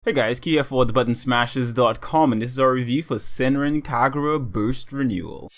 Hey guys, Kia for thebuttonsmashers.com, and this is our review for Senran Kagura Burst Renewal.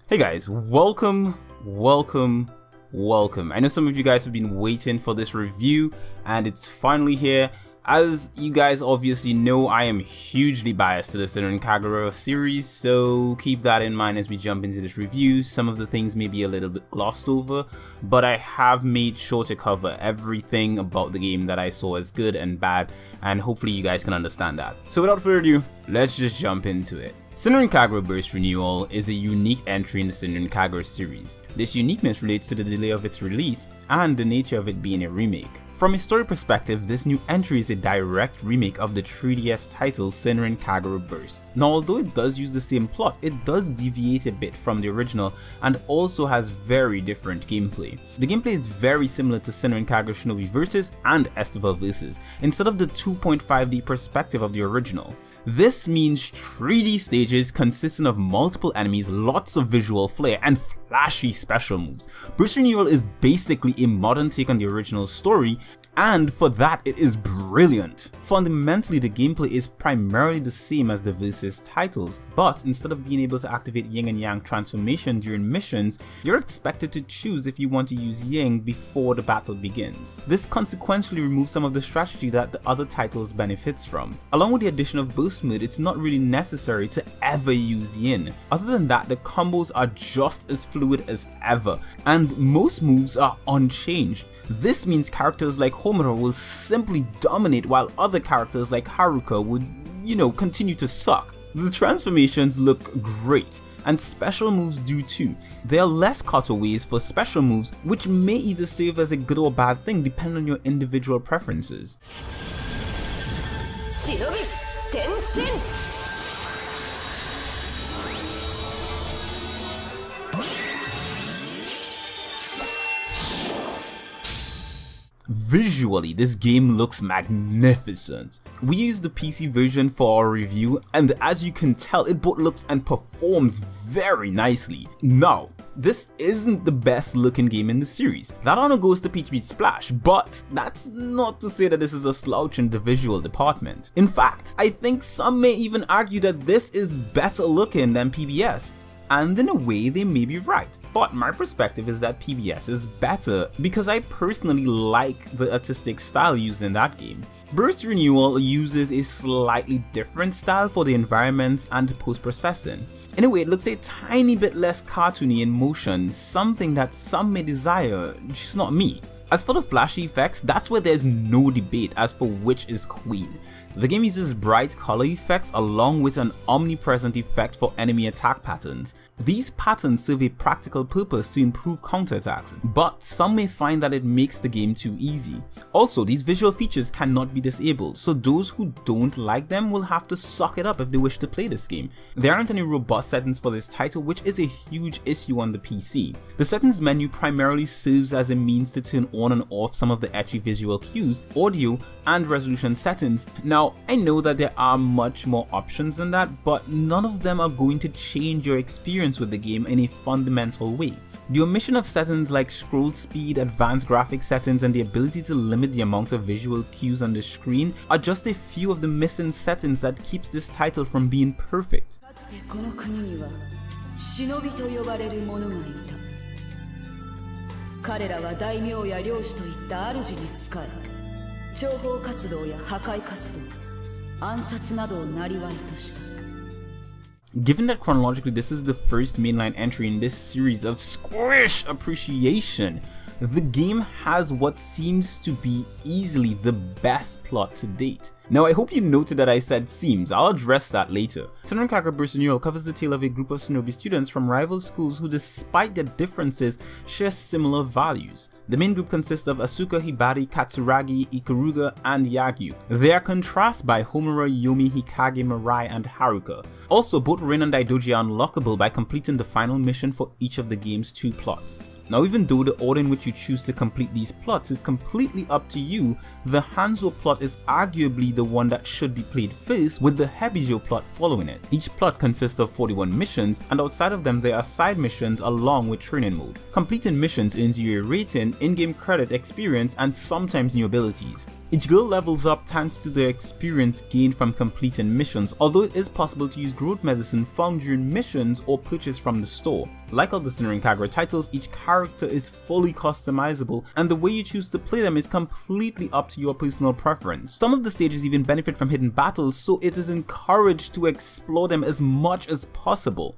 Hey guys, welcome. I know some of you guys have been waiting for this review and it's finally here. As you guys obviously know, I am hugely biased to the Senran Kagura series, so keep that in mind as we jump into this review. Some of the things may be a little bit glossed over, but I have made sure to cover everything about the game that I saw as good and bad, and hopefully you guys can understand that. So without further ado, let's just jump into it. Senran Kagura Burst Renewal is a unique entry in the Senran Kagura series. This uniqueness relates to the delay of its release and the nature of it being a remake. From a story perspective, this new entry is a direct remake of the 3DS title Senran Kagura Burst. Now, although it does use the same plot, it does deviate a bit from the original and also has very different gameplay. The gameplay is very similar to Senran Kagura Shinobi Versus and Estival Versus, instead of the 2.5D perspective of the original. This means 3D stages consisting of multiple enemies, lots of visual flair, and flashy special moves. Burst Renewal is basically a modern take on the original story, and for that it is brilliant. Fundamentally, the gameplay is primarily the same as the Versus titles, but instead of being able to activate Yin and Yang transformation during missions, you're expected to choose if you want to use Yin before the battle begins. This consequentially removes some of the strategy that the other titles benefits from. Along with the addition of Burst Mode, it's not really necessary to ever use Yin. Other than that, the combos are just as fluid as ever, and most moves are unchanged. This means characters like Homura will simply dominate while other characters like Haruka would, continue to suck. The transformations look great, and special moves do too. There are less cutaways for special moves, which may either serve as a good or bad thing depending on your individual preferences. Visually, this game looks magnificent. We used the PC version for our review, and as you can tell, it both looks and performs very nicely. Now, this isn't the best looking game in the series. That honor goes to PTP Splash, but that's not to say that this is a slouch in the visual department. In fact, I think some may even argue that this is better looking than PBS. And in a way, they may be right. But my perspective is that PBS is better because I personally like the artistic style used in that game. Burst Renewal uses a slightly different style for the environments and post-processing. In a way, it looks a tiny bit less cartoony in motion, something that some may desire, just not me. As for the flashy effects, that's where there's no debate as for which is queen. The game uses bright color effects along with an omnipresent effect for enemy attack patterns. These patterns serve a practical purpose to improve counterattacks, but some may find that it makes the game too easy. Also, these visual features cannot be disabled, so those who don't like them will have to suck it up if they wish to play this game. There aren't any robust settings for this title, which is a huge issue on the PC. The settings menu primarily serves as a means to turn on and off some of the ecchi visual cues, audio, and resolution settings. Now, I know that there are much more options than that, but none of them are going to change your experience with the game in a fundamental way. The omission of settings like scroll speed, advanced graphic settings, and the ability to limit the amount of visual cues on the screen are just a few of the missing settings that keeps this title from being perfect. Given that chronologically this is the first mainline entry in this series of squish appreciation, the game has what seems to be easily the best plot to date. Now, I hope you noted that I said seems. I'll address that later. Senran Kagura vs. Newal covers the tale of a group of shinobi students from rival schools who, despite their differences, share similar values. The main group consists of Asuka, Hibari, Katsuragi, Ikuruga, and Yagyu. They are contrasted by Homura, Yomi, Hikage, Mirai, and Haruka. Also, both Rin and Daidoji are unlockable by completing the final mission for each of the game's 2 plots. Now, even though the order in which you choose to complete these plots is completely up to you, the Hanzo plot is arguably the one that should be played first, with the Hebijo plot following it. Each plot consists of 41 missions, and outside of them there are side missions along with training mode. Completing missions earns you a rating, in-game credit, experience, and sometimes new abilities. Each girl levels up thanks to the experience gained from completing missions, although it is possible to use growth medicine found during missions or purchased from the store. Like all the Senran Kagura titles, each character is fully customizable, and the way you choose to play them is completely up to your personal preference. Some of the stages even benefit from hidden battles, so it is encouraged to explore them as much as possible.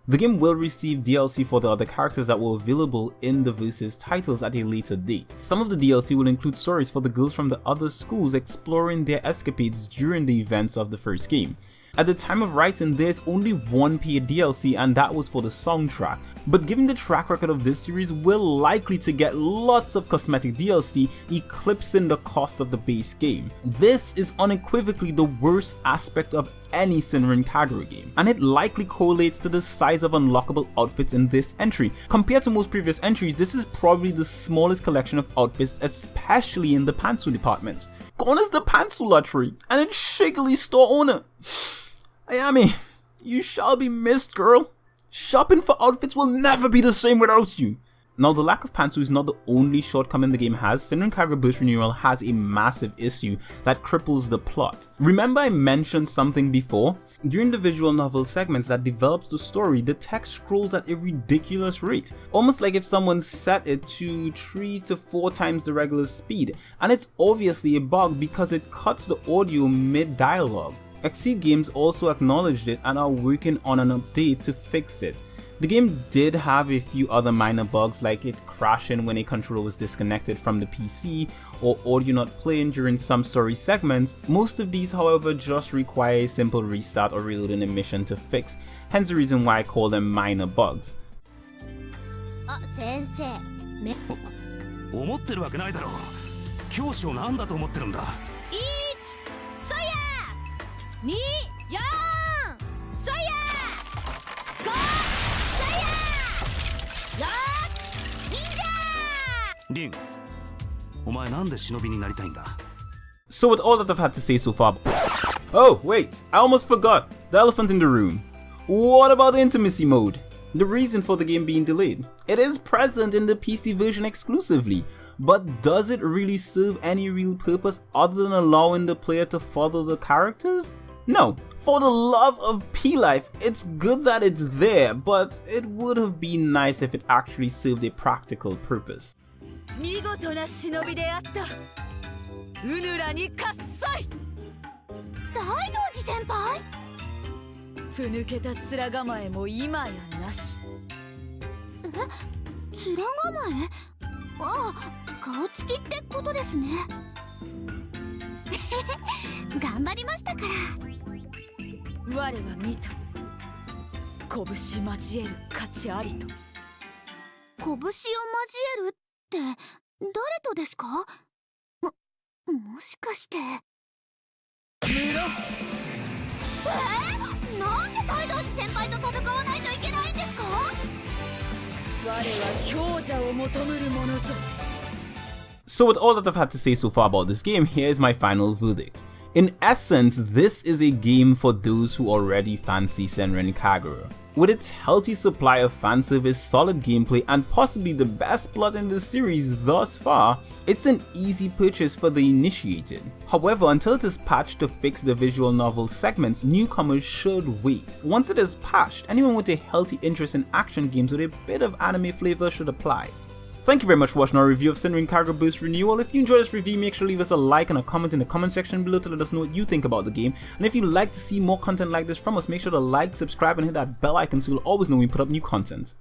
The game will receive DLC for the other characters that were available in the Versus titles at a later date. Some of the DLC will include stories for the girls from the other schools exploring their escapades during the events of the first game. At the time of writing, there's only one paid DLC, and that was for the soundtrack. But given the track record of this series, we're likely to get lots of cosmetic DLC eclipsing the cost of the base game. This is unequivocally the worst aspect of any Senran Kagura game, and it likely correlates to the size of unlockable outfits in this entry. Compared to most previous entries, this is probably the smallest collection of outfits, especially in the pantsu department. Gone is the pantsu lottery, and it's shakily store owner. Ayami, you shall be missed, girl. Shopping for outfits will never be the same without you. Now, the lack of pantsu is not the only shortcoming the game has. Senran Kagura Burst Renewal has a massive issue that cripples the plot. Remember I mentioned something before? During the visual novel segments that develops the story, the text scrolls at a ridiculous rate, almost like if someone set it to 3 to 4 times the regular speed, and it's obviously a bug because it cuts the audio mid-dialogue. XSEED Games also acknowledged it and are working on an update to fix it. The game did have a few other minor bugs, like it crashing when a controller was disconnected from the PC or audio not playing during some story segments. Most of these, however, just require a simple restart or reloading a mission to fix, hence the reason why I call them minor bugs. So with all that I've had to say so far, oh wait, I almost forgot, the elephant in the room. What about intimacy mode? The reason for the game being delayed. It is present in the PC version exclusively, but does it really serve any real purpose other than allowing the player to follow the characters? No. For the love of P-Life, it's good that it's there, but it would have been nice if it actually served a practical purpose. So with all that I've had to say so far about this game, here is my final verdict. In essence, this is a game for those who already fancy Senran Kagura. With its healthy supply of fanservice, solid gameplay, and possibly the best plot in the series thus far, it's an easy purchase for the initiated. However, until it is patched to fix the visual novel segments, newcomers should wait. Once it is patched, anyone with a healthy interest in action games with a bit of anime flavor should apply. Thank you very much for watching our review of Senran Kagura Boost Renewal. If you enjoyed this review, make sure to leave us a like and a comment in the comment section below to let us know what you think about the game. And if you'd like to see more content like this from us, make sure to like, subscribe, and hit that bell icon so you'll always know when we put up new content.